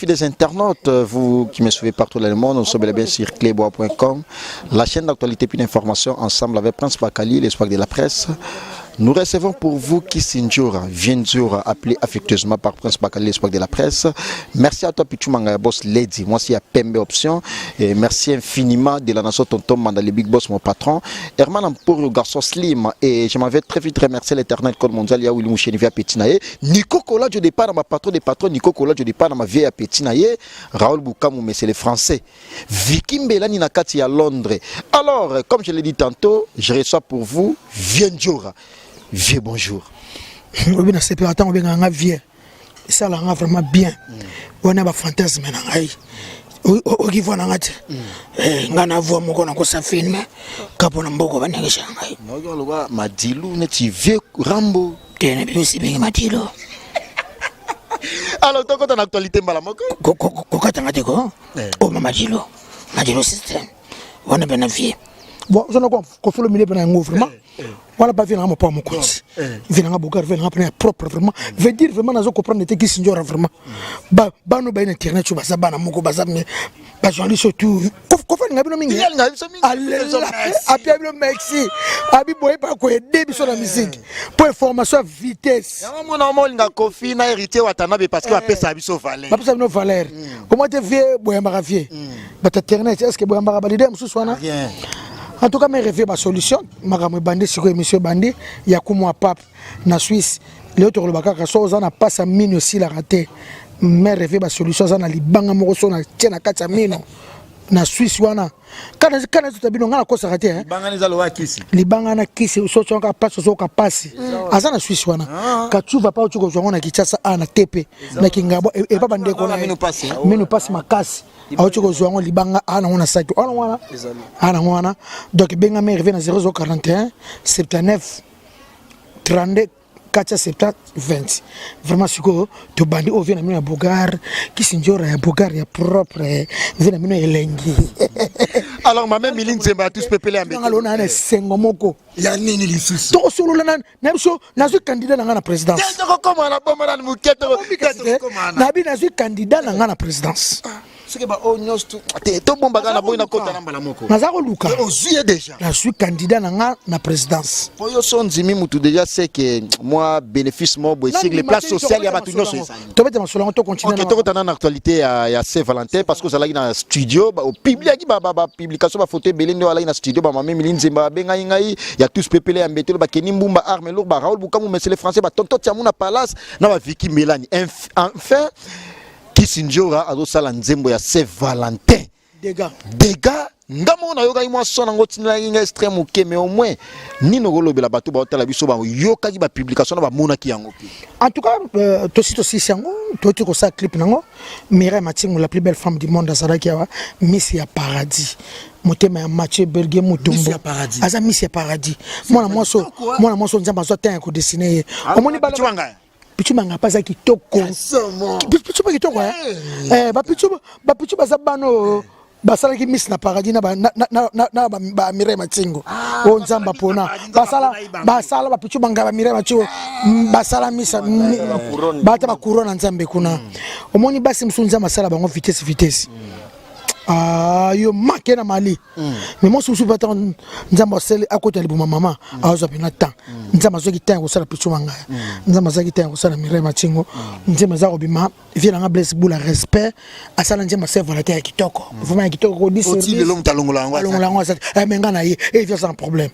Des internautes, vous qui me suivez partout dans le monde, nous sommes bien sur clébois.com, la chaîne d'actualité puis d'information ensemble avec Prince Bakali, l'espoir de la presse. Nous recevons pour vous Kissinjura, Vienzoura, appelé affectueusement par Prince Bakali, l'espoir de la presse. Merci à toi Pichou Manga Boss Lady, moi c'est à Pembe Option. Et merci infiniment de la nation Tonton Mandali Big Boss, mon patron. Herman Ampour, garçon slim. Et je m'avais très vite remercié l'éternel code mondial, Yaouli Moucheni via Petinaye. Nico Kola, je départ dans ma patron des patrons, Nico Kola, je départ dans ma vieille Petinaye. Raoul Boukamou, mais c'est les Français. Vicky Mbelani Nakati à Londres. Alors, comme je l'ai dit tantôt, je reçois pour vous Vienzoura. Vieux bonjour. Oui, c'est pas tant bien un vieux. Ça l'a vraiment bien. On a un fantasme maintenant. Au qui voit n'angate. Ngana voit mon qu'on a ça film. Capona mboko banenge shangai. Non, le gars Madilou n'est vieux Rambo. Tiens, bien aussi bien Madilou. Alors, toi, quand on a actualité malamoko. Kokatangate ko. Oh Madilou. Madilou système. On a bien un vieux. Bon, ça n'a pas fait le milieu pendant un mouvement. Voilà, pas venir à mon pas mon coach. Venir à Bougar, venir à prendre propre vraiment. Veut dire vraiment, nous comprendre que c'est une vraiment. Bah, nous bah internet, tu vas ça, bah, nous bah ça, mais bah j'en lis surtout. Comment on a bien mis? Allez, après le Mexique, abi boy pas quoi, début sur la musique. Pour information vitesse. Mon normal, il a confié, il a hérité Watanabe parce qu'il a payé sa vie sur valeur. Pas ça nos valeurs. Comment tu vieux, boy maravier. Bah internet, est-ce que boy marabalider, monsieur Soana? Rien. En tout cas, je rêve ma solution. Je bandi sur monsieur Bandi. Il y a comme moi pape na Suisse. L'autre le bakaka so na pas sa mine aussi la raté. Mais rêve ma solution ça na libanga moko so na tiena kata mino na Suisse wana. Kana tout abino ngana ko sa raté hein. Libanga neza lo kisi. Libanga na kisi so so ka passe so ka passe. Asa na Suisse wana. Ka tu vas pas tu ko zo na kichasa ana tepe na kingabo e pa bande ko na mino passe makasi. Aocho ko zo libanga ana wana site ana wana donc benga me revient à 0041 79 32 470 20 vraiment siko to bandi o vient à mina Bogar Kissinjura ya Bogar ya propre vient à mina elengi. Alors ma même Miline Zemba tous pepele ambe ngalo na sengo moko ya nini lisusu to solo na biso nazo candidat na ngana présidence comment na bomba na muketo na bi nazo candidat na ngana présidence. C'est que on nyos to bomba kana boina kota na mbala moko nazako luka ozuye déjà je suis candidat na présidence pour yo son zimi mutu déjà c'est que moi bénéfice mo boy sur les places sociales ya batu nyoso to beta masolo to continuer OK to tana na actualité ya Saint-Valentin parce que ça là na studio au public ba publication ba photo belende wala na studio ba mame Miline Zemba benga ngai ya tous pepele ya mbetelo ba keni mbumba arme lourd ba Raoul Boukamou mais c'est les Français ba tonto tia muna palace na ba Vicky Mbelani enfin Kissinjura a sala nzembo ya Saint-Valentin. Dégâts. Ngamo na yoka imwa sona ngoti na inga extrême ok mais au moins ni no golobela bato ba otala biso ba yoka ki ba publication na ba mona ki yango. En tout cas aussi sango to ko sa clip nango Mireille Matingo la plus belle femme du monde azara ki wa Miss ya Paradis. Motema ya Mathieu Belge Mutombo. Aza Miss ya Paradis. Mwana moso nzamba zo tan ko dessiner. Omoni ba Pichu manga pasa kitoko. Pichu ba kitoko ba pichu ba sabano basala ki Miss na Paradis na ba Mireille Matingo. O nzamba pona. Basala ba pichu manga ba Mireille Matingo. Basala Miss bata ba couronne nzambe kuna. Omoni basi msunza masala bango vitesse. Ah, yo manqué na Mali. Mais moi, je suis pas tant nzamba à côté de ma maman. Ah, je suis temps. Nzamba zo kitango sala pichu manga. Nzamba zo kitango sala Mireille Matingo. Nzamba za obima vient na blesse boula respect. Asala nzamba Saint-Valentin kitoko. Vraiment kitoko dit c'est. Le long talongola ngwa. Eh menga na ye, et il y a un problème.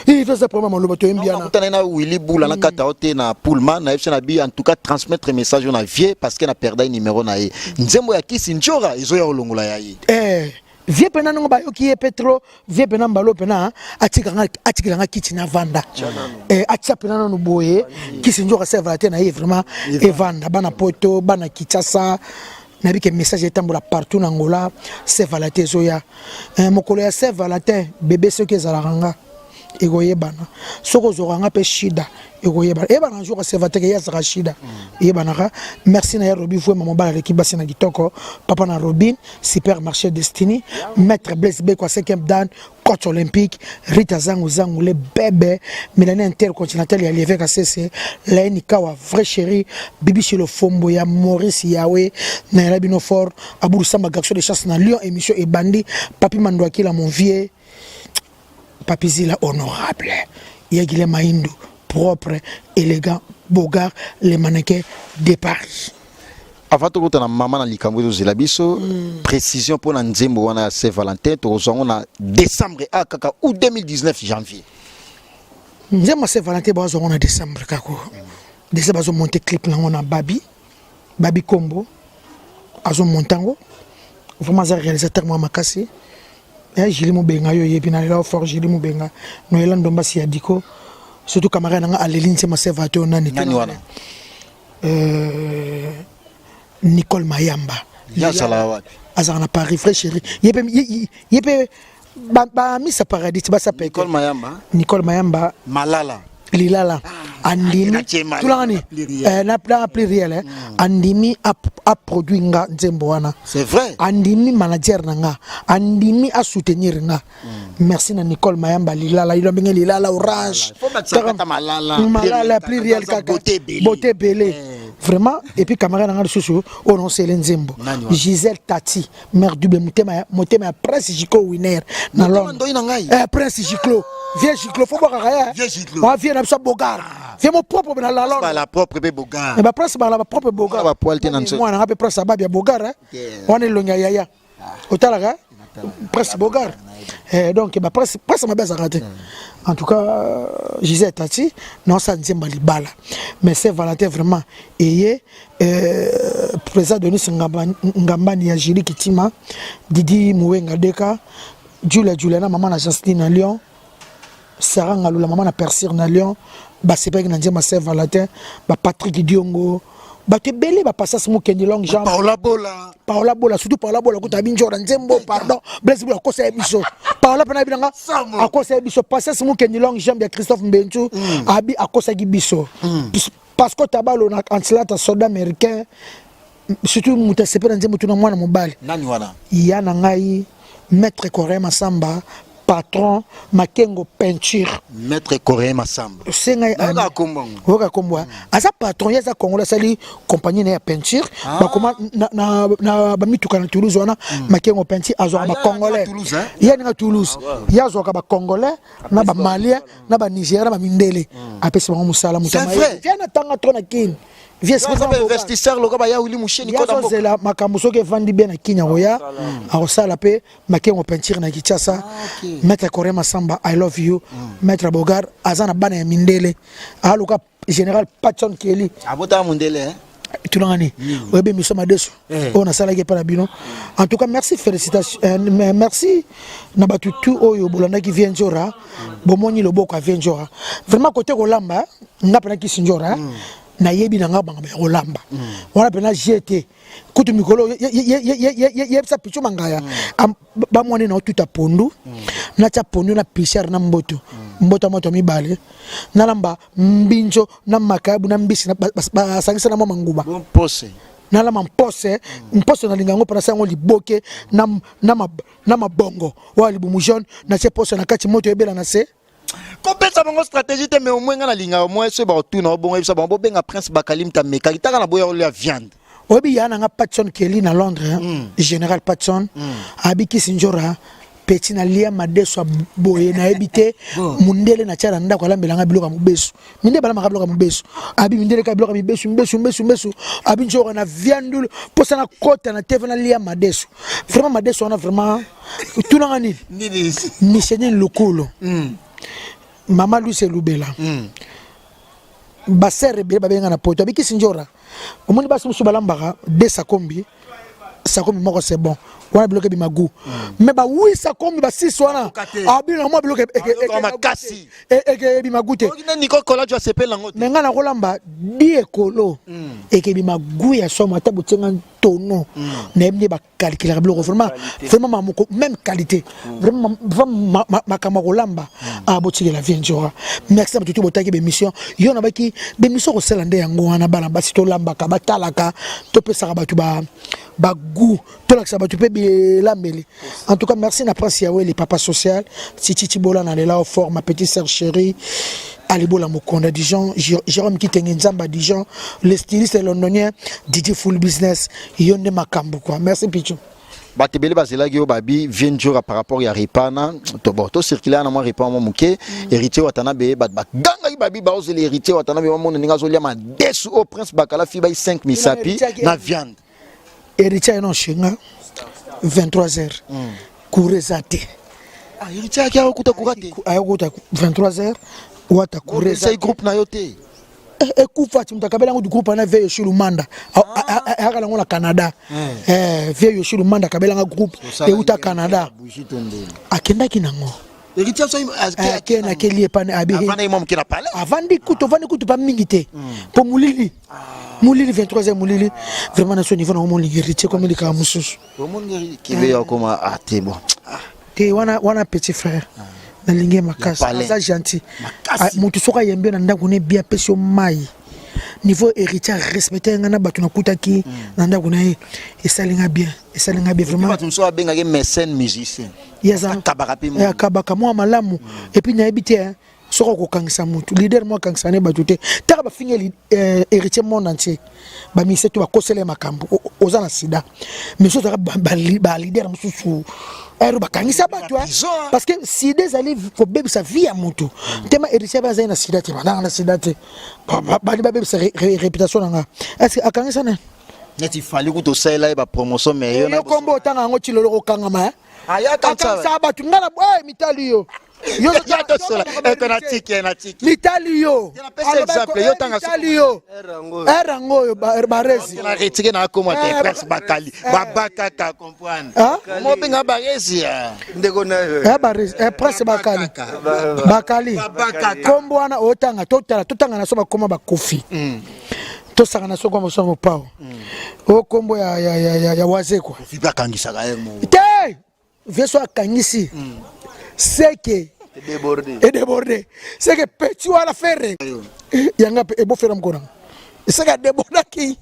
Il fait ce problème le bateau bien. Na Willy Boula na kata hote na Pullman na FC na bi en tout cas transmettre message na vie parce que na perda numéro na ye. Nzembo ya Kissinjura izo ya olongola ya ye. Vie pena ngo ba yoki petro vie pena mbalo pena atikanga kitina vanda atia pena no boye Kissinjura Saint-Valentin na ye vraiment evanda bana poto bana kitasa na bike message etambola partout na Angola Saint-Valentin zoya mokolo ya Saint-Valentin bébé soki ezalanga egoyebana soko zoranga pe shida egoyebana ebana un jour conservateur ya zaka shida ebana merci na Robi vous maman bala l'équipe basina kitoko papa na Robin supermarché Destiny maître Blaise Beko 5e dan coach olympique Rita Zangu Zangu le bébé Mélanie intercontinental ya Lieve KCC Laini Kawa vrai chéri Bibi chez le Fombo ya Maurice Yawe na Rabino Fort Abou Samba Gaxo de chasse na Lyon émission et bandi Papi Mandouaki la mon vieux Papi Zila honorable Yagile Maïndou propre élégant bogart les mannequins de Paris. Avant de retourner maman dans likambo de Zelabiso, précision pour Nzembo wana Saint-Valentin, on a décembre à kaka ou 2019 janvier. Nzembo Saint-Valentin bazo on a décembre kako. Décembre bazo monter clip là on a Babi Combo, azo montango. Vraiment ça réalisateur moi makasi. Jili Mubenga yo yebi na la fort Jili Mubenga. No elando mbasi ya diko. Surtout camarade nga Aléline c'est ma servateur nani wana. Nicole Mayamba. Ya salawat. Azana Paris frère chéri. Yepe ba misa paradis ba sa Nicole Mayamba. Nicole Mayamba. Malala. Lilala. Andimi. Tulangani. Na plan pluriel Andimi a produit nga Nzembo wana. C'est vrai. Andimi manager nga. Andimi a soutenir nga. Merci na Nicole Mayamba Lilala. Il a bien Lilala orange. Malala pluriel kaka. Beauté belé. Vraiment et puis camarade nga sous on non c'est Nzembo. Gisèle Tati, mère du motema Prince Jiko winner na Londres. Prince Jiklo. Viens Jiklo faut boire rien. On vient na Bogar. Viens mon propre dans la Londres. La propre Bogar. Et ba Prince ba la propre Bogar. Ba poilte nan so. Moi na be Prince Babia Bogar hein. On est lonya yaya. Otalaga Prince Bogar. Donc ba Prince ma base raté. En tout cas, Gisèle Tati, non ça Nzembo Libala. Mais c'est Valentin vraiment et président Denis Ngambani ya Jiri Kitima, Didi Mouenga Deka, Juliana maman na Justine na Lyon, Sarah Ngalula maman na Persir na Lyon, ba Sepek na Nzembo c'est Valentin, ba Patrick Diongo, ba te belé ba passas mo Kenny Long Jean. Paola Bola surtout Paola Bola ko ta binjo Nzembo pardon, Blaise Bola ko c'est biso. Paola pena binanga a ko c'est biso passas mo Kenny Long Jean bien Christophe Mbentu, abi a ko c'est biso. Parce que tabalo na antilata soldat américain surtout muta sepena Nzembo tuna mwana mobali. Nani wana? Ya na ngai maître Corée Masamba patron Makengo peinture maître Corée Masamba senga oka kombo asa patron ya za Congolais sali compagnie na peinture ba koma na ba mituka na Toulouse wana Makengo peinture azo ba Congolais ya na Toulouse ya zo ka ba Congolais na ba Malien na ba Nigeria ba mindele apesi ba musala mutama ya na tanga tona kin vieux investisseur loka ba ya Willy Musheni ko na zela makambo soke vandi bien na Kenya oya akosala pe Makengo peinture na Kinshasa maître Corée Masamba I love you maître Bogar azana bana ya mindele aluka général Patson Kelly abota mundele tulangani webe misoma desu on a salaki para bino en tout cas merci félicitations merci na batutu oyo bolanda ki vient njora bomoni loboko vient njora vraiment côté kolamba ngapana ki sinjora na yebi na ngaba ngaba kolamba wana pena GT kutu mikolo yebisa pichu mangaya ba mwana na tuta pondu na cha pondu na pisher na mboto moto mibale na lamba mbinjo na makabu na mbisi na sangisa na mama nguba pose na la mpose na lingango para sango liboke na mabongo wa libumu jaune na che pose na kati moto ebela na se kopesa bango stratégie te mais au moins na linga au moins ce ba tout na bongo ebisa bango benga prince bakalim ta meka kitaka na boya la viande obi yana nga Patson Kelly na Londres général Patson abiki sinjora petit na lia madeso boye na ebité mundele na tiara ndako alambelanga biloka mubesu minde bala makabiloka mubesu abi mindele ka biloka mubesu abi njora na viandul posa na kota na teve na lia madeso vraiment madeso on a vraiment tout na ngani ni senyen lokolo mama lui c'est Lubela basere be babenga na poto abiki sinjora omoni basu musubalambaka de sakombi moko c'est bon wana bloqué bimagu mais ba oui sakombi ba 6 wana abi na mo bloqué makasi bimagu te niko kola tu asepela ngote menga na kolamba di ekolo bimagu ya soma tabutenga tonneau n'aime pas calculer vraiment même qualité vraiment ma camarolamba a bouti la Viendjora merci à tout botaki émission yo na baki émission ko selande yango wana bana basito lamba ka batalaka to pesa ba tu ba goût to la ba tu pe lambeli en tout cas merci na prince yawe les papa social Titi Bola na la fort ma petite sœur chérie Alibola Mokonda Dijon, Jérôme Kitengenzamba Dijon, le styliste londonien Didi Full Business, Yonde Makambu quoi. Merci Pichou. Batebele bazelagi yo babi Viendjora par rapport ya Ripana to boto circuler na mo Ripana moké héritier watana be bat ganga babi ba ozeli héritier watana be mo ninga zolia ma desu au prince bakala fi bay 5000 sapi na viande. Héritier non chenga 23h. Kourezate. Ah héritier ki akuta kurate. Akuta 23h. Wata kureza groupe na yote ekufati mtakabela ngo du groupe na veille chez Lumanda akala ngo na Canada veille chez Lumanda kabela ngo groupe e uta Canada akenda kinango héritier so akena kelie pane abi avana imam kina pale avandi kuto pa mingite po mulili 23e mulili vraiment na so niveau na mo héritier comme il ka mususu po mulili kibe yakoma atebo te wana petit frère na lingue makasi ça gentil mutu soka yembe na ndako ne bien pesio mai niveau héritier respecter ngana batu na kutaki na ndako na et salinga bien vraiment batu so abenga ke mécène musicien yeza kabaka moi malamu et puis na ebité soko ko kangisa mutu leader moi kangisa ne batu te taka ba fingi héritier monde entier ba mise to ba kosele makambo ozana sida mais so ba leader mususu bakangisa batu parce que si des allez faut bébé sa vie à mutu tema héritier ba zaina sida te ba sida te ba bébé sa réputation nga est-ce que akangisa na neti fali ku to sala ba promotion mais yo kombo tanga ngo chilolo ko kangama aya kansa batu ngala boy mitali yo yo to sola na tiki mitali yo exemple yo tanga erango yo barezi na retike na koma te presse bakali babaka ka comprendre mo benga barezi ndeko na barezi presse bakali kombo wana otanga totanga na so bakoma bakofi to sanga na so kwa moso pao o kombo ya waze kwa fiba kangisa ka mo te veso akangisi c'est que débordé c'est que petit wala ferre yanga e bo fera mkona c'est que débordé qui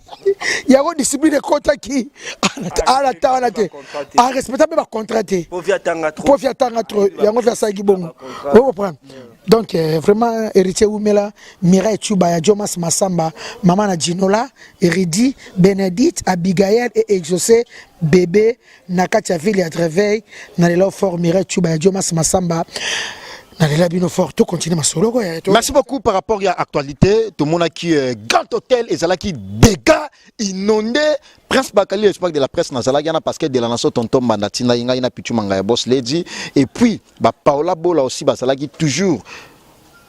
yago discipline kota qui ala ta te a respecter ba contraté pour via tanga trop yango fa sa gibongo vous prendre donc vraiment héritier Oumela Mireille Chuba ya Jomas Massamba maman na Ginola Eridi Bénédicte Abigail et Exaucé bébé Nakatia ville à Treveil na le fort Mireille Chuba ya Jomas Massamba na le bino fort tout continue ma solo quoi. Merci beaucoup par rapport à l'actualité tout le monde qui Grand Hôtel et zala qui dégâts inondé Prince Bakali l'espoir de la presse na zala yana parce que de la nation tonton Mandatina inga ina pichu manga ya boss lady et puis ba Paola Bola aussi ba zala qui toujours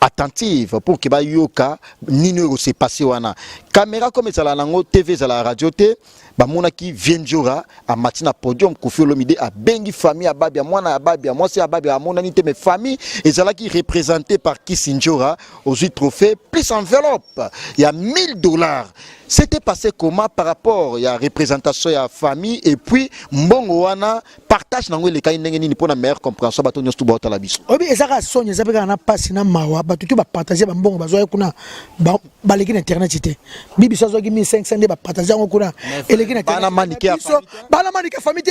attentive pour que ba yoka nino se passer wana caméra comme ça la nango TV za la radio te ba mona ki Viendjora a matina podium Koffi Olomide a bengi famille a babia mwana a babia moi c'est a babia mona nité mes famille et ça là qui représenté par Kisinjora aux 8 trophées plus enveloppe il y a $1000. C'était passé comment par rapport il y a représentation ya famille et puis mbongo wana partage nango le kay ndenge nini pona meilleure compréhension bato nyosto ba otala biso obi ezaka sonye zapeka na passe na mawa bato tu ba partager ba mbongo bazo kuna ba leki na internet ite bibi so zo ki 1500 nde ba partager ngo kuna eleki na bana manike famille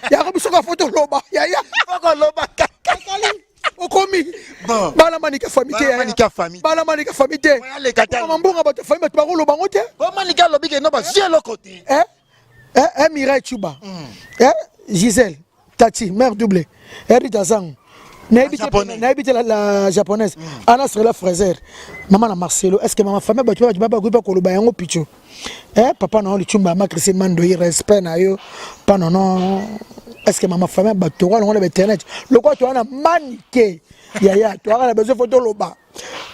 ya ko biso ka photo loba ya ko loba kakali okomi bana manika famille mbongo bato famille bato ba loba ngote ko manika lobi ke no ba zielo côté Mireille Chuba Gisèle Tati mère doublée Erita Zang na habité la japonaise Anna Srela Fraser maman na Marcelo est-ce que maman famille bato ba koloba yango pichu papa na oli chumba ma Christine Mando respect na yo pa non est-ce que maman famille bato wala ngona internet lokwa to wana manike ya to ala besoin photo loba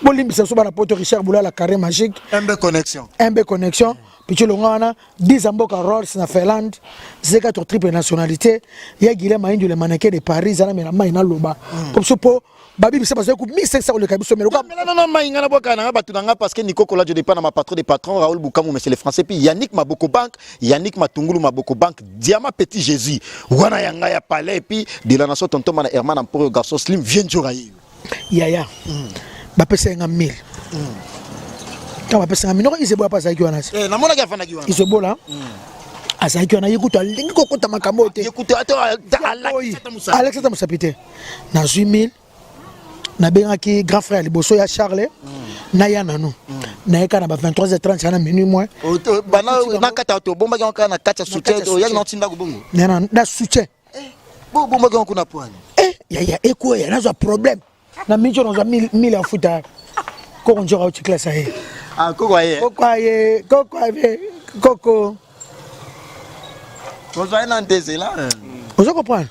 bolimbisa so bana poto Richard Boula la carré magique MB connexion pichu longana 10 amboka Rolls na Finlande zeka to triple nationalité ya Guilherme Maindu le mannequin de Paris ala mena mai na loba comme so po babi bisa bazo ku 1500 le kabiso mais non mainga na boka na batu na parce que Nico Kola je dépend na ma patron des patrons Raoul Boukamou monsieur le français puis Yannick Maboko Bank Yannick Matungulu Maboko Bank Diamant Petit Jésus wana yanga ya palais puis de la nation tonton mana Herman en pour garçon slim vient jorailler yaya ba pesa nga 1000 quand ba pesa nga 1000 no izebo pa za ki wana na mona ka fana ki wana izebo la azaki wana yekuta lingi kokota makambo te yekuta Alex Tamusapite na 8000 na bengaki grand frère liboso ya Charles na ya nanu na yeka na ba 23h30 na minuit moins bana na kata to bomba ka na kata soutien ya na tinda ko bongo na soutien bomba ka ko na poani ya eko ya nazo problème na minjo nazo 1000 ya futa ko njora uti classe aye koko on va n'entendre là vous comprenez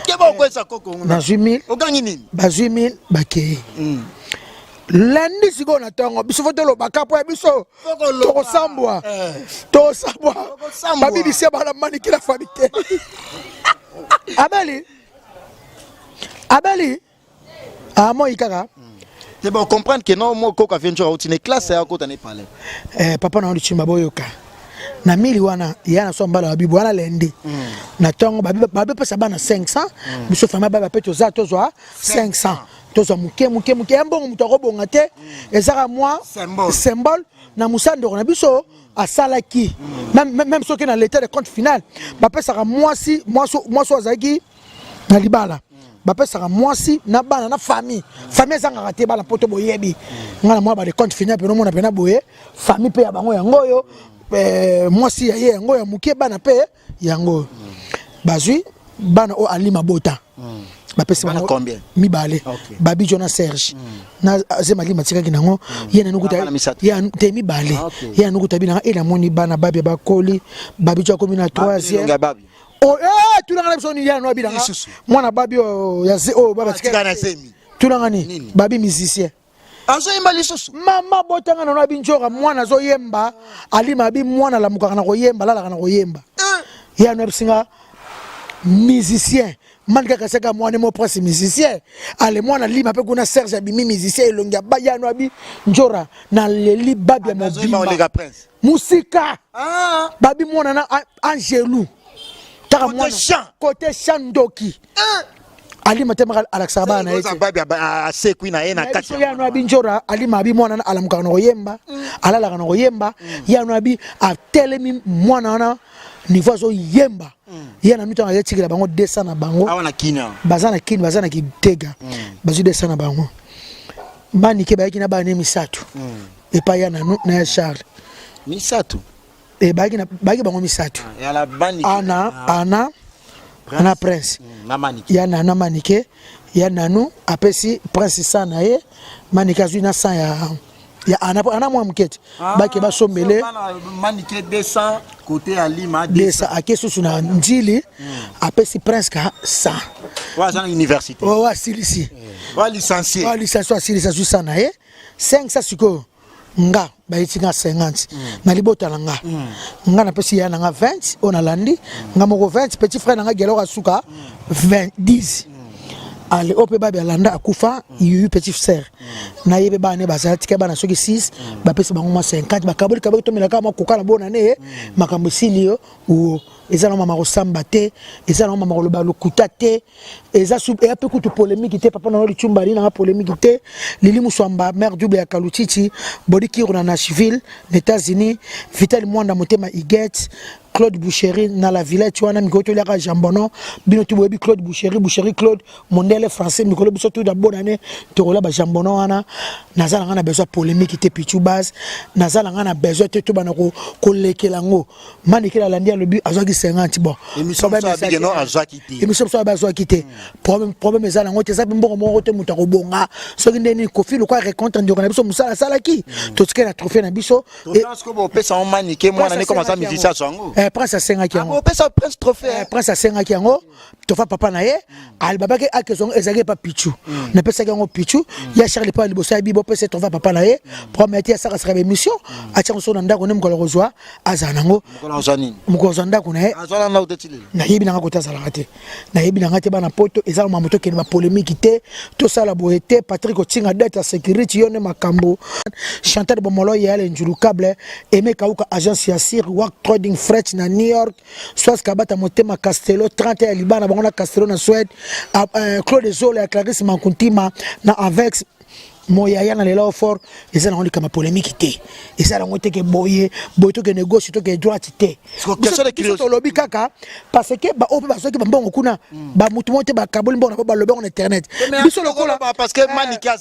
Keba ko sa koko na 8000 ogangi nini ba 8000 bakei lundi siko na tongo biso foto lo bakapo ya biso to sambwa babi bisia bana mani kila famille abeli moi kaka c'est bon comprendre que non mo ko ka venture out ne classe ya ko tane parler papa na ndichimba boyoka na mili wana yana so mbala babi wana lendi na tongo babi pesa bana 500 biso fama baba peto za tozwa 500 tozwa muke mbongo muto akobonga te ezaka moi symbole na musando na biso asalaki même soki na l'état de compte final bapesaka mwasi azaki na libala bapesaka mwasi na bana na famille ezangaka te bana poto boyebi ngana mwa ba de compte final pe no mona pe na boye famille pe ya bango yango yo mwasi ya ye yango ya muke bana pe yango bazwi bana o alima bota bapesa bana combien mibale babi Jonas Serge na zema lima tikaki nango yena nukuta ya te mibale ya nukuta bina ela moni bana babi bakoli babi jo komi na 3e tu na ngala bisoni ya no bina mwana babi ya baba tikana na semi tu na ngani babi musicien Anzo yemba lisusu mama botanga na no binjoka mwana zo yemba alima bi mwana la mukaka na ko yemba la na ko yemba ya no bisinga musicien malgré que c'est que moi mon prince musicien allez moi na lima pe kuna Serge abimi musicien elongia ba ya no abi njora na leli babi mo bimba musika babi mwana na Angelou taka mwana côté chandoki alima temaka alaksaba na ete babi asekwi na ena kati ya no abi njora alima abi mwana na alamuka na koyemba alala na koyemba ya no abi atelemi mwana na niveau zo yemba yana mito na yetikila bango 200 na bango awana kina bazana kitega bazu 200 na bango bani ke bayaki na bana misatu epa yana na Charles misatu bagi bango misatu ya la bani ana prince yana na manike yana nu apesi prince sana ye manika zui na 100 ya ana mwa mkete baki ba sombele manike 200 côté alima 200 akesusu na njili apesi prince ka 100 wa za université wa silisi wa licencié silisi sana ye 500 siko nga bayitinga 50 na libota na nga na pesi ya na nga 20 ona landi nga moko 20 petit frère na nga gelo ka suka 20 10 ale ope babi alanda akufa yu petit frère na yebe bana bazati ke bana soki 6 ba pesa bango 50 bakaboli kaboli to melaka makoka na bona ne makambo silio o ezana mama kosamba te ezana mama koloba lokuta te eza sub e ape kutu polémique te papa na oli chumbali na polémique te lili muswamba mère double ya Kaluchichi bodi kiro na Nashville États-Unis Vital Mwanda motema Iget Claude Boucherie na la Villette wana mikoto laka jambono bino tuboyebi Claude Boucherie Claude mondele français mikolo biso tout d'abord année tokola ba jambono wana nazala ngana besoin polémique te pichu base nazala ngana besoin te to bana ko lekelango manikela landia lobi azaki 50 bon émission ça besoin quitter problème ezala ngote za mbongo moko te muta ko bonga soki ndeni kofi lokwa rencontre ndiko na biso musala sala ki to tikena trophée na biso et parce que bo pesa on manike mwana ne comme ça musicien sango prince a 5 ki yango pesa prince trophée prince a 5 ki yango tofa papa na ye albaba ke akezongo ezake pa pichu na pesa ke ngo pichu ya Charles pa liboso ya bibo pesa tofa papa na ye prometi ya saka saka émission acha so na ndako ne mukolo kozwa azanango mukolo zanda kuna ye azala na utetili na yebi na ngako tasala kate na yebi na ngate bana poto ezala mamoto ke ba polémique te to sala boete Patrick Otinga data sécurité yone makambo Chantal Bomolo ya le njuru câble Aimé Kauka agence ya Sir Work Trading French na New York soit kabata motema Castello 30 ya Libana bangona Castello na Suède Claude Zola ya Clarisse Mankuntima na Avex moya na lelo fort ezala ngoni kama polémique te ezala ngote ke boye boto ke négocie to ke droite te to lobi kaka parce que ba ope ba soki ba mbongo kuna ba mutu mote ba kaboli mbongo ba lobi on internet biso lokola parce que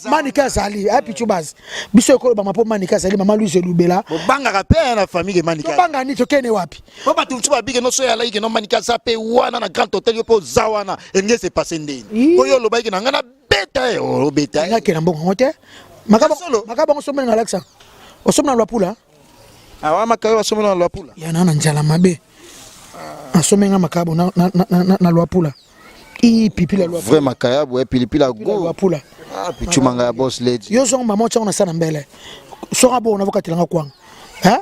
manika zali a pichu base biso lokola ba mapo manika zali mama Louise Lubela bo banga ka pe na famille manika banga ni to kene wapi bo ba tu ba bige no so ya like no manika za pe wana na grand hôtel yo po zawana engé se passer ndeni ko yo loba ki na ngana beta o beta ngake na mbongo ngote makaba ngosomela na Alexa osomela lwa pula awa makayo osomela lwa pula ya na njala mabe asomenga makabo na lwa pula i pipila lwa vrai makayabo e pilipila go lwa pula pichu manga ya boss lady yo zonga mama changa na sana mbele soka bo na vokatilanga kwanga hein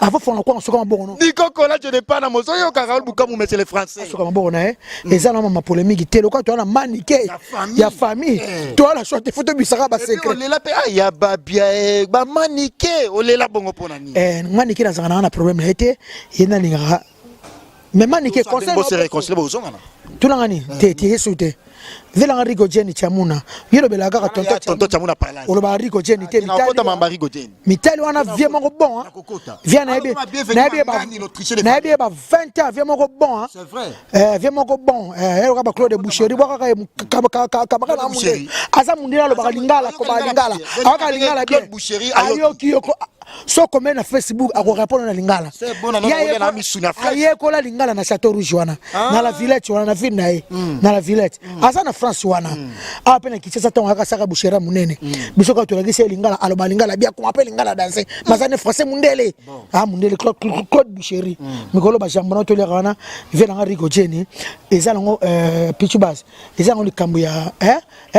avant fona kwanga soka mabongo no nikoko la je ne pas na mozo yo ka Raoul Bukamu monsieur le français soka mabongo na ezala mama polémique te lokwa to na manike ya famille to la short photo bisaka ba secret olela pe ya babia ba manike olela bongo pona ni manike na zanga na problème na été yena linga mais manike conseil bo se réconcilier bo zonga na tulangani te yesoute vela Rigo Jenny chamuna yelo bela kaka tonto chamuna palace oloba Rigo Jenny te mitali na mamba Rigo Jenny mitali wana vie moko bon vie na ebe na ebe ba 20 ans vie moko bon c'est vrai vie moko bon elo kaba Claude Boucherie bwa kaka na munde aza munde na loba lingala ko ba lingala aka lingala bien ayo kiyoko so comme na Facebook ako répondre na lingala c'est bon na na misuna frère aye ko la lingala na Château Rouge wana na la Villette wana na ville na ye na la Villette asa na France wana apa na kitsa ton aka saka Boucherie munene biso ka to lagise lingala aloba lingala bia ko appelle lingala danser mazane français mundele mundele Claude Boucherie mikolo ba jambona to le kana vela Rigo Jenny ezala ngo pichu base ezala ngo likambo ya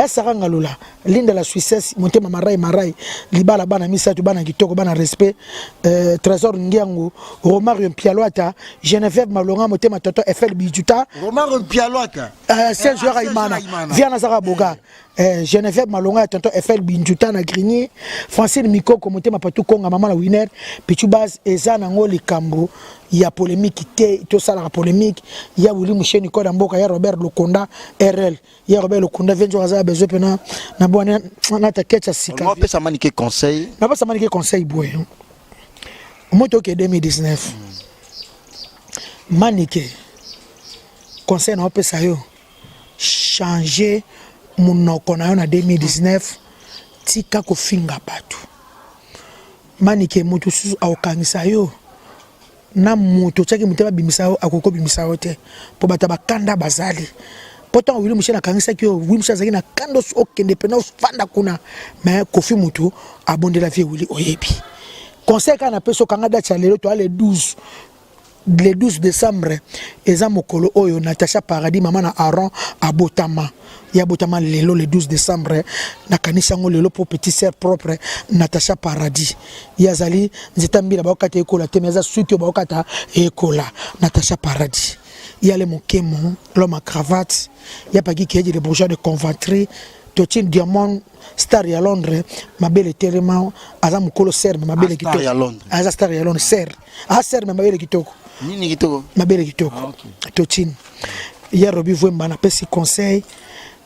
saka ngalula linda la Suisse montema marai libala bana misatu bana kitoko bana respect Trésor Ngiango Romario Mpialwata Geneviève Malonga motema toto FL Bijuta Romario Mpialwata c'est joueur Aimana Viana Zara Boga Geneviève Malonga tonto FL Bijuta na Grigny Francine Mikoko motema patu konga mama la winner Pichubas ezana ngo likambo ya polémique te to sala la polémique ya Willy Musheni ko mboka ya Robert Lokonda RL ya Robert Lokonda venjo kaza besoin pena na bwana na takecha sika on peut ça maniquer conseil na pas ça maniquer conseil boy moto ke 2019 maniquer conseil na peut ça yo changer monoko na yo na 2019 tika ko finga batu maniquer moto susu akangisa yo na moto chaki muteba bimisao akoko bimisao te po bata bakanda bazali pourtant Willy Mushena kangisa kyo Willy Mushena zaki na kando okende pena fanda kuna mais kofi mutu abonde la vie Willy oyebi conseil kana peso kanga date ya lelo to le 12 décembre eza mokolo oyo Natacha Paradis mama na Aaron abotama ya botama lelo le 12 décembre na kanisa ngo lelo pour petit sœur propre Natacha Paradis yazali nzita mbila bakata ekola te meza suki bakata ekola Natacha Paradis ya le mokemo l'homme à cravate ya paki qui est le bourgeois de conventerie Tochin Diamond star ya Londres mabele tellement aza mokolo serbe mabele kitoko aza star ya Londres ser serbe mabele kitoko nini kitoko mabele kitoko Tochin ya Robi Vwemba na pesi conseil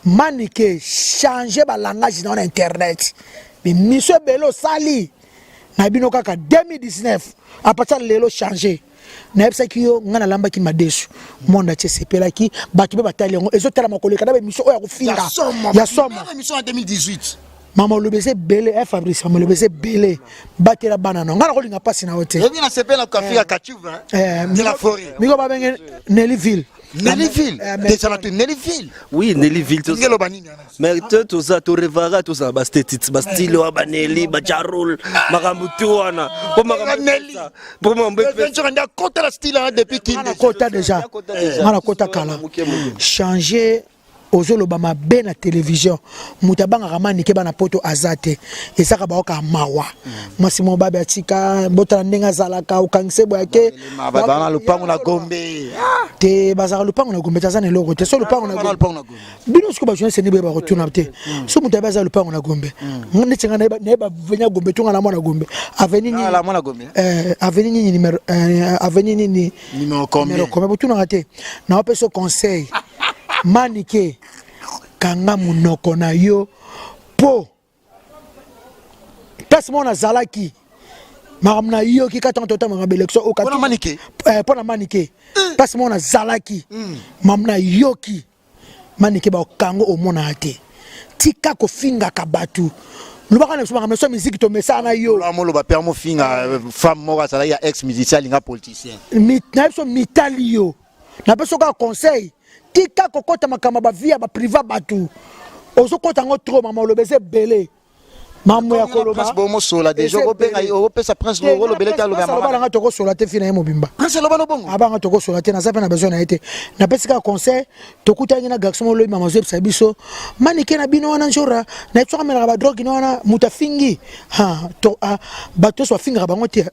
manike changer ba langage dans internet mais monsieur Belo sali na bino kaka 2019 à partir de lelo changer na epsa kiyo ngana lamba ki madesu monde atie sepela ki batu be batali ngo ezotala makoleka na be mission oya kofinga ya somo mission en 2018 mama lobese bele Fabrice mama lobese bele batela banana ngana kolinga pasi na hotel ebi na sepela ka fika kachuva de la forêt miko ba benge Nellyville Nellyville. Nellyville. Oui, Nellyville. Mais tout ça, tu rêveras tout ça. Bastille, Nelly, Bajarul, Maramutuana. Nelly. Pour moi, on a côté la style depuis qu'il est côté déjà. On a côté Kala. Changer. Ozolo bama ben na télévision mutabanga ramani ke bana poto azate esaka baoka mawa mwasi mo babe atika botala ndenga zalaka ukangise boyake bana lupango na Gombe te bazaka lupango na Gombe tazana loko te so lupango na Gombe bino siko ba jeune seni be ba retourna te so mutabe bazaka lupango na Gombe ngone tsenga na ba venya Gombe tunga na mwana Gombe avenue ni la mwana Gombe avenue ni numéro avenue ni numéro combien botuna te na opeso conseil manike kanga munoko na yo po place mona zalaki maramna yo ki katanta manga élection o katana manike pona manike place mona zalaki mamna yoki manike ba kango o mona ate tika ko finga kabatu lubaka na suma meso musique to mesana yo la mo lo ba permo finga femme moko sala ya ex musicien linga politicien na so mitali yo na peso ka conseil tika kokota makama ba via ba priva batu ozo kota ngo trop mama lobeze belé mamu ya koloba prince bomo sola déjà ko benga o pesa prince lo belé ta lo mama ba nga toko sola te fina ye mobimba prince lo bano bongo abanga toko sola te na zape na besoin na été na pesika conseil tokuta ngina garçon lo mama zo biso manike na bino wana njora na tsoka mela ba drogue ni wana mutafingi ha to bato so finga bango te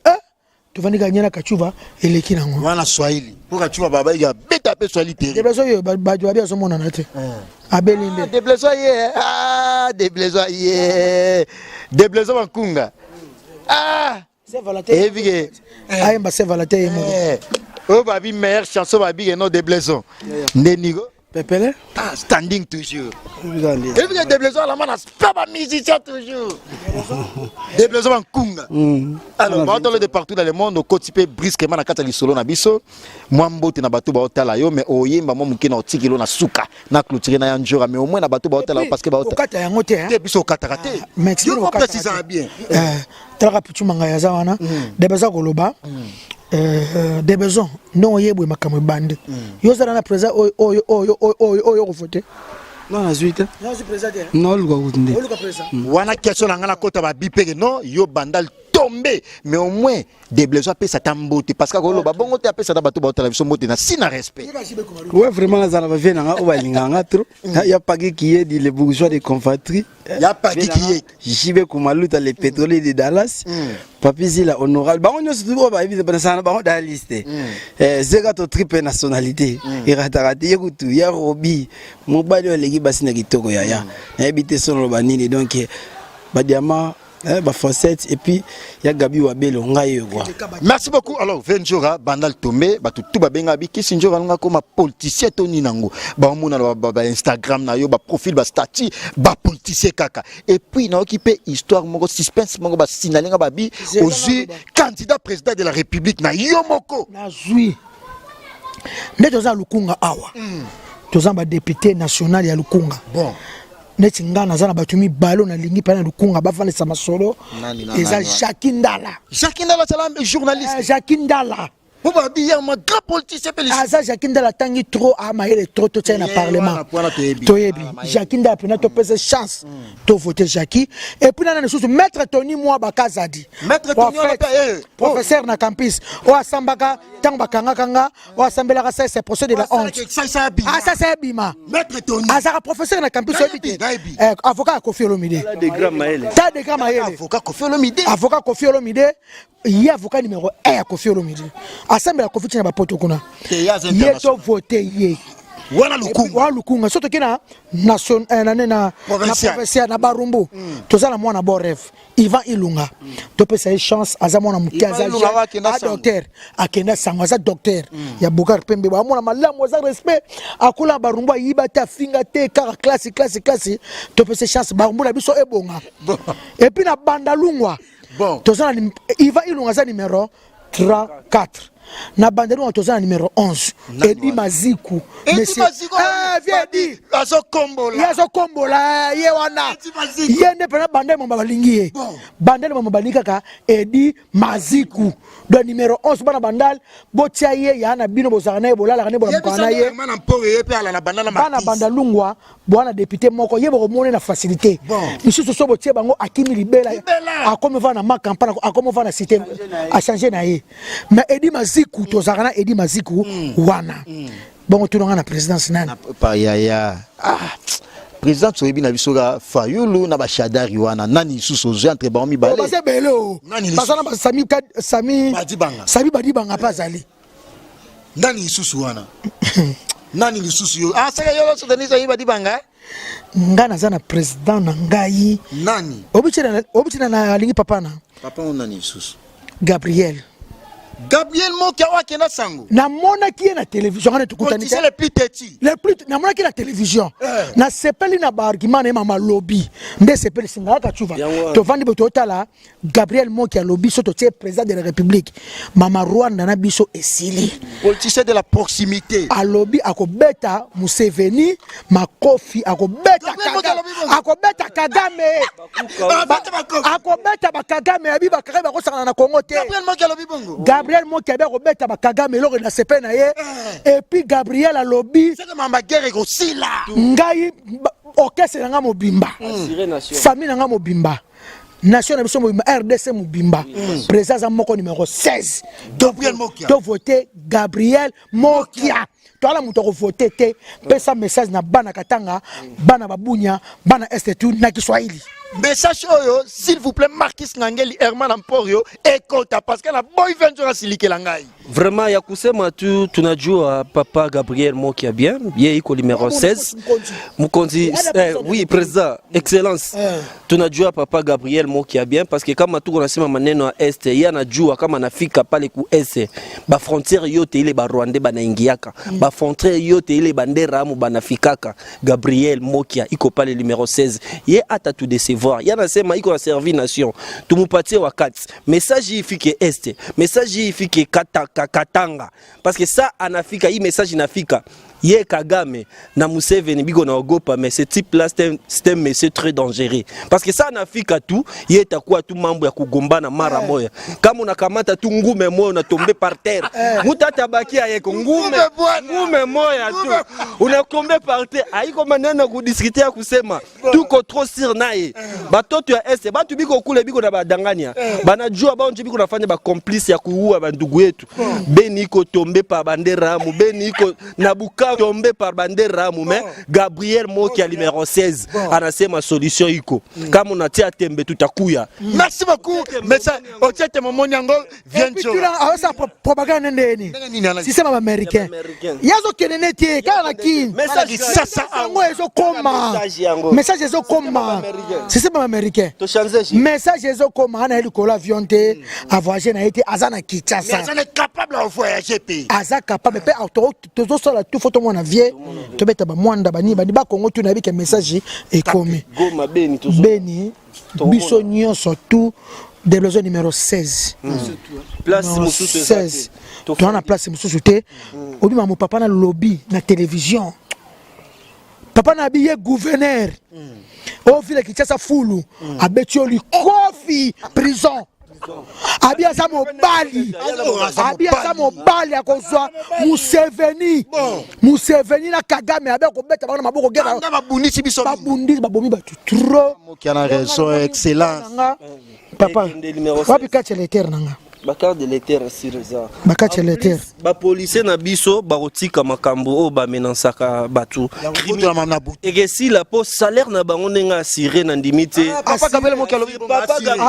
tuvani ganyana kachuva eleki nango wana swahili pour kachuva baba ya beta pe swahili te deblezo yo bajo babia so mona na te abelinde deblezo ye deblezo bankunga c'est valaté evige ayemba c'est valaté o babi meilleure chanson babi no deblezo ndenigo pepele standing toujours evige deblezo la mana pas musicien toujours deblezo bankunga alors ba de partout dans le monde ko type brisquement na kata li solo na biso moi mbote na bato ba otala yo mais oyemba mo mukina otikilo na suka na clôturer na yanjora mais au moins na bato ba otala parce que ba otala kata yango te te biso kata te mais yo préciser bien tala putu manga ya zawana de beza koloba des besoins non yebwe makamwe bande yo zara na président oyo ko voter non na zuite non je président non le go kunde wana question na ngana kota ba bipeke non yo bandal tomber mais au moins des besoins pe ça tambote parce que ko ba bongo te apesa na bato ba otala biso mbote na sina respect ouais vraiment na zala ba vena nga o ba linganga trop ya pagi qui est dit les bourgeois de confatrie ya pagi qui est jibe kumaluta les pétroliers de Dallas papi zila honorable ba onyo surtout ba éviter ba sana ba dans liste zega to triple nationalité iratarati yekutu ya robi mobali oleki basina kitoko ya ebité solo ba nini donc ba diamant ba facette et puis ya Gabi Wabelo ngai quoi. Merci beaucoup. Alors Venjora bandal tombe ba tout ba benga bi kisi njora nga comme politicien toni nango ba mona ba Instagram na yo ba profil ba statut ba politicien kaka et puis na occupé histoire moko suspense moko ba sinalinga ba bi ozu candidat président de la République na yo moko na zui ne toza lukunga awa toza ba député national ya lukunga bon neti ngana zana batumi balo na lingi pana lukunga bafale sama solo eza Jacques Ndala salam journaliste Jacques Ndala on va dire ma grand politicien asa Jacques Ndala tangi trop ama ele trop to tena parlement toyebi Jacques Ndala pena to pese chance to voter Jacques et puis na sous maître Tony moi bakazadi maître Tony professeur na campus o asambaka tang bakanga kanga o asambela ka c'est procès de la honte ça c'est bima maître Tony asa professeur na campus avocat Kofi Olomide ta de gram mayele avocat Kofi Olomide il y a avocat numéro 1 à Kofi Olomide assemble la Kofi tina ba poto kuna yeto voter ye wana lukunga soto kina nation na provincial na barumbu tozala mwana bo rêve Ivan Ilunga to pesa chance aza mwana mukiaza docteur akenda sango aza docteur ya Bokar Pembe ba mwana malamu aza respect akula barumbu yiba ta finga te ka classe to pesa chance barumbu na biso ebonga et puis na bandalungwa bon tozala Ivan Ilunga za numéro 34 na bandeli on tozana numéro 11 Edi Maziku monsieur Viedi azo kombola yazo kombola ye wana yende pena bandeli mo balingi ye bandeli mo balingi kaka Edi Maziku do numéro 11 bana bandal botia ye ya na bino bozaka na ye bolala kana bola mkana ye bana bandalungwa bwana député moko ye boko mona na facilité monsieur so botie bango akimi libela akomi va na ma campagne akomi va na cité a changer na ye mais Edi Maziku tozaka na Edi Maziku wana bon tu na présidence nana pa yaya président soyebi na bisoga Fayulu na ba Shadari wana nani suso zo entre ba mi balé ba se belo basana ba Sami Badibanga pa zali nani suso wana nani lisusu yo saka yo so denisa yiba Badibanga ngana zana président na ngai nani obichina na lingi papa nani susu Gabriel Mokia wakena sango na mona ki na télévision kana tukutani c'est le plus petit na mona ki na télévision na sepeli na ba argument na mama lobby nde sepeli singa ka chuva to vandi boto tala Gabriel Mokia lobby soto tie président de la République mama Rwanda na biso esili politicien de la proximité a lobby akobeta Museveni makofi akobeta Kagame akobeta Kagame abi bakare ko sangana na Congo te Gabriel Mokia lobby bongo Gabriel Mokia ba kobeta ba Kagame loko na sepe na ye et puis Gabriel a lobby c'est que mama guerre ko sila ngai okese nga mobimba famille nga mobimba nation na biso mobimba RDC mobimba président moko numéro 16 Gabriel Mokia to voter Gabriel Mokia to ala muto ko voter te pesa message na bana katanga bana babunya bana estetu na Kiswahili message oyo s'il vous plaît Marquis Ngangeli Herman Emporio écoute parce que la boy venture silike langai vraiment ya kusema tu tunajua papa Gabriel Mokia bien yeye iko numéro 16 Mukonzi oui président excellence tunajua papa Gabriel Mokia bien parce que kama tuko nasema maneno ya est yeye anajua kama nafika pale ku est ba frontière yote ile ba Rwanda banaingiaka ba frontière yote ile bandera mu banafikaka Gabriel Mokia iko pale numéro 16 yeye atatu voir yana sema iko na servi nation tumupatie wakati message ifike est message ifike katanga parce que ça anafika hii message inafika ye Kagame na Museveni bigo na ogopa mais ce type là c'est un monsieur très dangereux parce que ça anafika tout ye takuwa tu mambo ya kugombana mara moya kama unakamata tu ngume moya na tomber par terre mutata bakia yeko ngume moya tu unakombe par terre haiko maneno kudiscuter ya kusema tuko trop sur naye batoto ya est batu biko kule biko na badanganya banajua baonje biko nafanya ba complice ya kuua bandugu yetu beni iko tombe par bandera mu beni iko na buka tombé par bandera mais Gabriel Mokia numéro 16 anasema solution iko kama unatia tembe tutakuya merci beaucoup mais ça otiete momonyango viencho awasa propaganda ndeni système américain yazo keneneti kana kin message sasa ngo ezo koma message ezo koma système américain to changer message ezo koma ana elikola avion te a voyager na été azana Kinshasa azana capable de voyager pays aza capable pe auto tozo sola tout photo mona vie to beta ba mwanda bani ba Congo tu na bika message e komi goma beni biso nyonso tout développement numéro 16 place mususu 16 to na place mususu te obi ma papa na lobby na télévision papa na biye gouverneur o vile Kinshasa fulu abetioli kofi prison abia sa mobali akozwa Museveni na Kagame abia ko beta bana maboko gera babundisi biso babundisi babomi batu trop qui a raison excellence papa wapi kache letter nanga bakar de l'éther sireza bakache letter ba policier na biso ba rotika makambo o ba menansaka batu et si la poste salaire na bango nenga assuré na ndimite papa Gabriel Mokia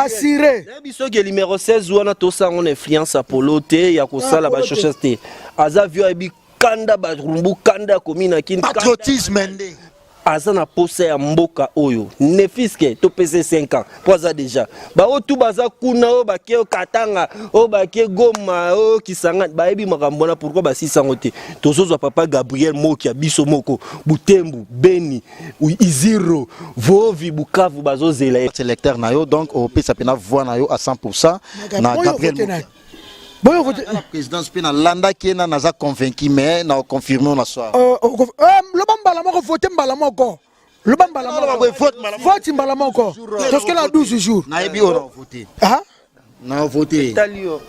assuré biso ke numéro 16 wana to sango influence apolo te ya ko sala ba chocheste azavio abi kanda ba rumbu kanda komina kin patriotisme ndé azana posa ya mboka oyo nefiske to pese 5 ans poza déjà ba o tu baza kuna o bakie o katanga o bakie goma o kisanga ba ebi makambona pourquoi ba 600 te tozozwa papa Gabriel Mokia biso moko Butembu Beni Iziro Vovi Bukavu bazozela sélecteur na yo donc au pesa pena voix na yo à 100% na Gabriel Mokia Boyo voté la présidence pe na landa qui na naza convaincu mais na confirmer on soir. Le bambala moko voté mbala moko. Le bambala moko vote mbala moko. Parce que là 12 jours. Na ebi on a voté. Ah na voté.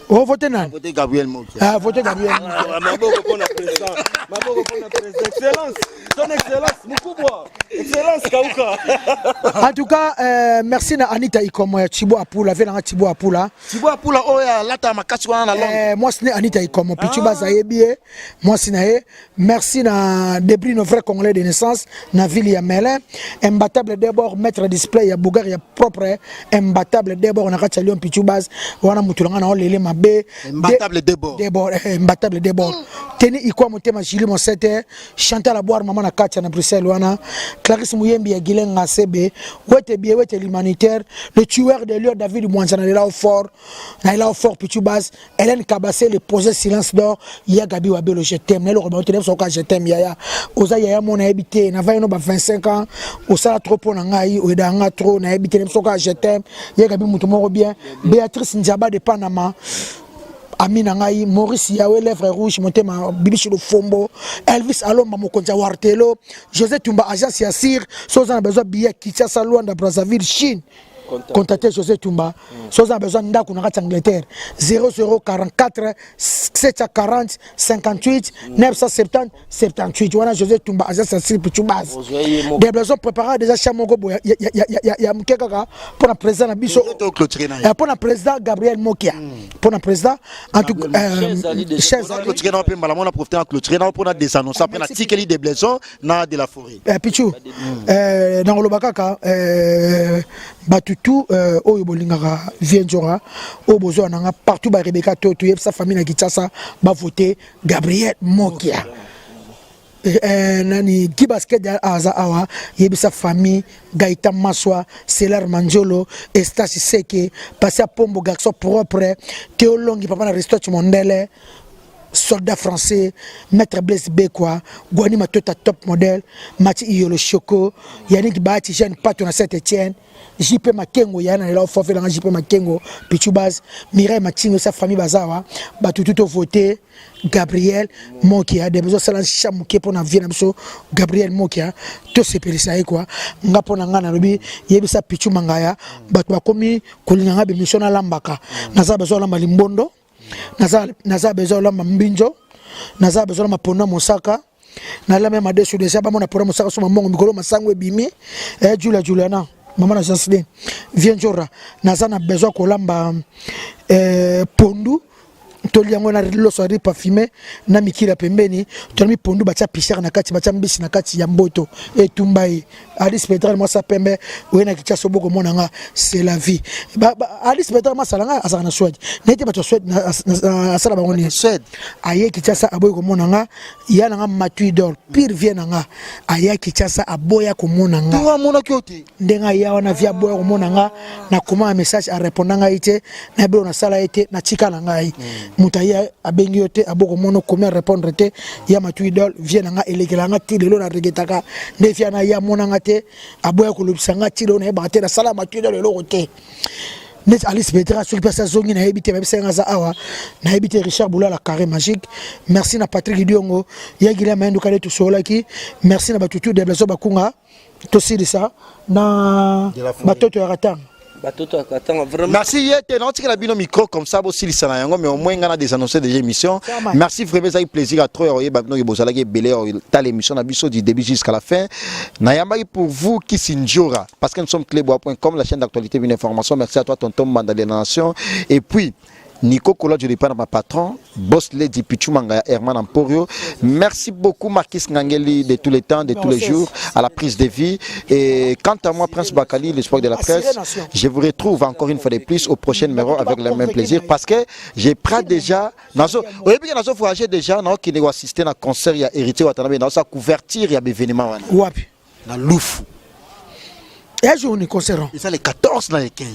On voté nan. Voté Gabriel Mokia. Ah voté Gabriel. Maboko pour la président. Maboko pour la président. Excellence. Son excellence mukubwa. Excellence Kauka. En tout cas, merci na Anita Ikomo Thibo Apula, vena Thibo Apula. Thibo Apula oya lata makasi wana na langue. Moi c'est Anita Ikomo Pichuba Zayebie. Moi c'est nae. Merci na Debris nos vrais Congolais de naissance na ville ya Melun. Imbattable d'abord maître display ya Bougar ya propre. Imbattable d'abord na Kachalion Pichubas. Wana mutulanga na olele mabe. Imbattable d'abord. Imbattable d'abord. Teni Ikomo Motema Jili Monsete. Chantal Aboire maman na Kacha na Bruxelles wana. Clarisse Mouyembi ya Guilen Ngasebe. Wete bié wete l'humanitaire. Le tueur de lieu David Mouanzana là au fort. Na là au fort Pichubas. Hélène Kabassé le posé silence d'or. Ya Gabi Wabelo je t'aime. Nelo remonter so ka je t'aime yaya. Oza yaya mon habité na va no ba 25 ans. Osala trop pour ngai o edanga trop na habité so ka je t'aime. Ya Gabi mutumoro bien. Béatrice Ndiaba de Panama. Amina ngai Maurice Yawe lèvre rouge motema bibichi le fombo Elvis Alomba mokonza wartelo José Tumba agence Yassir soza na besoin billet Kinshasa Luanda Brazzaville Chine contactez José Tumba soza na besoin ndako na kati Angleterre 0044 740 58 970 78 wana José Tumba agence Yassir Pichubas des besoins préparés déjà chamoko ya mukeka pour la président na biso pour la président Gabriel Mokia pour le président en tout cas clôturer na pe mbala mona profiter en clôturer na pour na désannoncer après na tikeli des blessons na de la forêt Pichu dans le bakaka batutu oyo bolingaka vienjora o bozo nanga partout ba Rebecca Toto sa famille na Kinshasa ba voter Gabriel Mokia nani Kibasket aza awa yebisa famille Gaïta Maswa Selar Manjolo Estasi Seke Passia Pombo garçon propre Théolongi papa na Aristote Mondele soldat français maître Blaise Bekwa Gwani Matota top modèle Mati Iyolo Choco Yannick Bahati Jeanne Pato na Saint-Étienne JP Makengo yana la forfait dans JP Makengo Pichubaz Mireille Matingo sa famille bazawa batutu voter Gabriel Mokia des besoins salan chamuke pour na vie na biso Gabriel Mokia to sepelisa quoi ngapo na ngana lobi yebisa Pichu Mangaya batu bakomi kolinga be mission na lambaka naza besoin lamba limbondo naza besoin lamba mbinjo naza besoin lamba pona mosaka na la même adesso de ça ba mona pona mosaka so mamongo mikolo masangwe bimi Juliana maman na Janslin Vienjora naza na besoin kolamba pondu toliango na loso ri parfumé na mikila pembeni tolmi pondu bacha pichère na kati bacha mbisi na kati ya mboto etumbai Alice Petra moi sa pembe wena kicha soboko monanga c'est la vie Alice Petra ma salanga asaka na Suède nete bato Suède na sala bango ni Suède aye kicha sa aboy ko monanga ya nga matui d'or pire vient nga aye kicha sa aboya ko monanga toi mona kyote ndenga ya wana via aboya ko monanga na comment un message a répondanga ite na belo na sala ite na chika na ngai mutaya abengi yote aboko mono comment répondre te ya matui idol vient nga elekelanga ti lelo na regetaka ne via na ya monanga te aboya ko lobisanga ti lelo na ba te na sala matui idol lelo te net Alice Petra sur place zongi na ebité ba senga za awa na ebité Richard Boula la carré magique merci na Patrick Diongo ya gila maendo kale to solaki merci na batutu de blazo bakunga to sidi ça na batoto ya ratang. Merci Yete, non tu as bien micro comme ça aussi les Sanayango mais au moins on a des annoncés des émissions. Merci vraiment ça plaisir à trop et babno bozala ke belé ta l'émission na biso du début jusqu'à la fin. Nayamba pour vous qui s'injora parce que nous sommes clébois.com la chaîne d'actualité une information. Merci à toi tonton Mandalé Nation et puis Nico Kola, je dépends ma patron, Boss Lady Pichu Mangaya Herman Emporio. Merci beaucoup Marquis Ngangeli de tous les temps, de tous les jours, à la prise de vie. Et quant à moi, Prince Bakali, l'espoir de la presse, je vous retrouve encore une fois de plus au prochain numéro avec le même plaisir parce que j'ai pris déjà, au début, nous avons voyagé déjà, qui nous assisté à un concert, il y a hérité Watanabe, dans sa couverture, il y a des événements. Wapi dans Loufou. Et je vous concert. Et ça, les 14 dans les 15.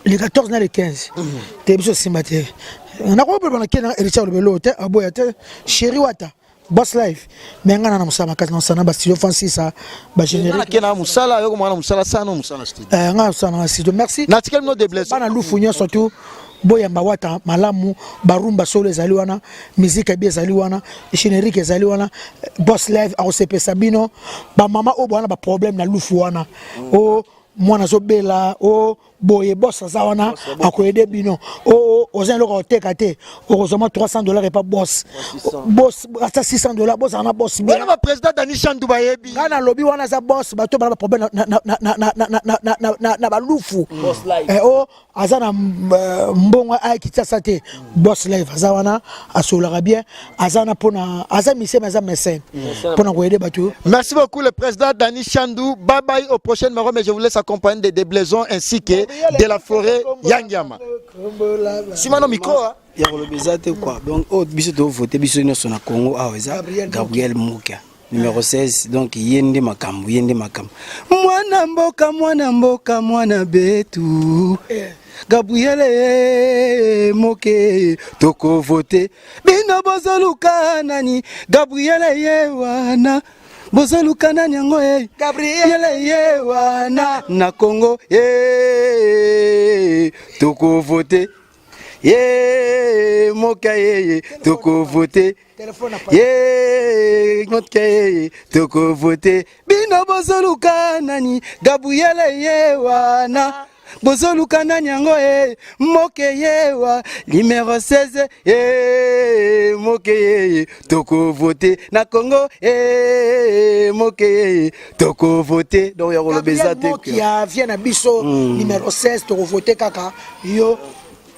Les 14 na les 15 te biso simbate na ko beba na kena Richard Belo te aboya te chéri wata boss life mais ngana na musama kati na sana ba studio Francis ba générique na kena musala yo ko mwana musala sana musala studio ngana sana studio merci na tikel no de bless bana lufu nyo surtout boyamba wata malamu barumba solo ezali wana musique bien ezali wana générique ezali wana boss live akosepe sabino ba mama o bwana ba problème na lufu wana o mwana zobela o boye boss azawana akoyede bino o ozan loko teka te ozoma $300 et pas boss hasta $600 boss ana boss bien wana ba président Dani Chandou bayebi ngana lobby wana za boss bato ba problème na balufu o azana mbongo aikitsa te boss live azawana asolaka bien azana pona azamisi maza mécène pona koyede bato. Merci beaucoup le président Dani Chandou. Bye bye au prochain numéro, mais je vous laisse accompagner des blaisons ainsi que de la forêt Yangiama. Simano micro ya kolobeza te quoi. Donc au biso to voter biso nyonso na Congo aweza Gabriel Mukia numéro 16 donc yende makambo mwana mboka mwana betu Gabriel Moke toko voter bino bozoluka nani Gabriel yewana bozoluka nani yango Gabriel yewana na Congo toko voter Moka toko voter Moka toko voter bino bozoluka nani Gabriel yewana bozoluka nani yango Moke yewa numéro 16 Moke toko voter na Congo Moke toko voter donc ya kolobeza te qui vient na biso numéro 16 toko voter kaka yo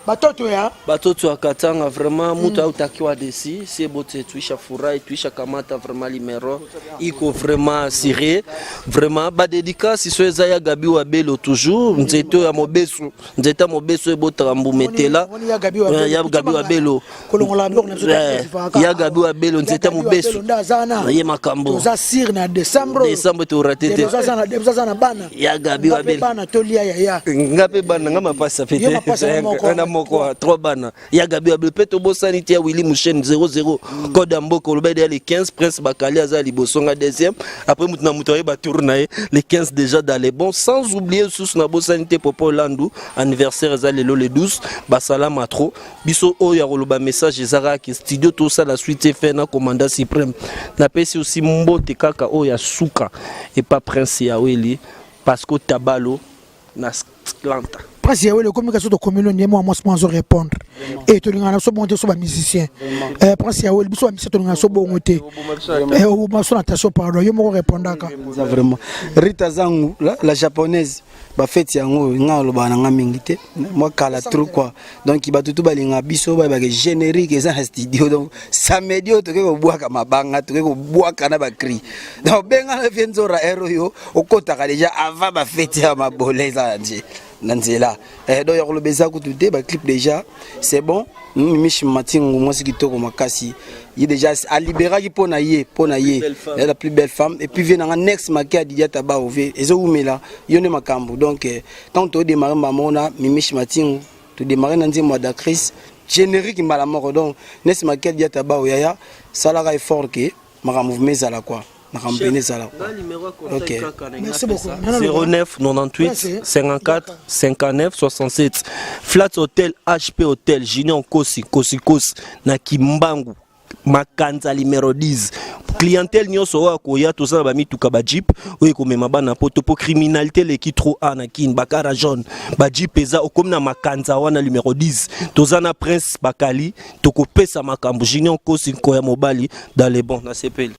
batoto ya Katanga vraiment mutu autakiwa desi c'est bote tuisha furahi tuisha kamata vraiment numéro iko vraiment assuré vraiment ba dédicace so ezaya Gabi wa Belo toujours nzeto ya mobesu nzeta mobesu ebota mbumetela ya Gabi wa Belo ya Gabi wa Belo nzeta mobesu ye makambo toza sir na décembre to ratete toza na bana ya Gabi wa Belo bana tolia ya ngape bana ngama pasa fete quoi 3 bana ya Gabi wa Belo peto bosani tia Willy Mouchen 00 code amboko lobede les 15 prince bakali aza libosonga deuxième après mutuna mutoye ba tourner les 15 déjà dans les bons sans oublier sous na bosani te popo landu anniversaire za lelo le 12 basalama trop biso oyo koloba message ezara ki studio tout ça la suite fait na commandant suprême na pesi aussi mbote kaka oyo ya suka et pas prince ya weli parce que tabalo na Atlanta Prince Yawele communication de communion ni moi moi répondre et to ngana so monter so ba musicien Prince Yawele biso ba musicien to ngana so bongote au ma so natation pardon yo mo répondre ka vraiment Rita zangu la japonaise ba fête yango ngalo bana ngamingi te moi kala trop quoi donc ba tutu balinga biso ba générique eza studio donc samedi to ke ko bwaka mabanga to ke ko bwaka na ba cri donc benga na vienzora ero yo okotaka déjà avant ba fête ya maboleza nje nanzela do ya kolobeza kutude ba clip déjà c'est bon Michi Matingu moi c'est kitoko makasi il déjà a libéré qui pona la plus belle femme et puis vient en next makia Didier Taba ove ezo umela yone makambo donc quand on démarre mamona Michi Matingu to démarrer dans mois d'actrice générique mbala moko donc next makia Didier Taba yaya salara effort que mara mouvement zala quoi. Okay. Merci beaucoup. 09 98 54 59 67 Flat Hotel HP Hotel Junior Kosi na Kimbangu Makanza numéro 10 clientèle nyonso wa koya to ça ba mituka ba jeep oyo komema bana poto po criminalité le ki trop anakin bakara jaune ba jeep eza okomna Makanza wana numéro 10 tozana Prince Bakali to kopesa makambo Junior Kosi ko ya mobali dans les bons na CPL.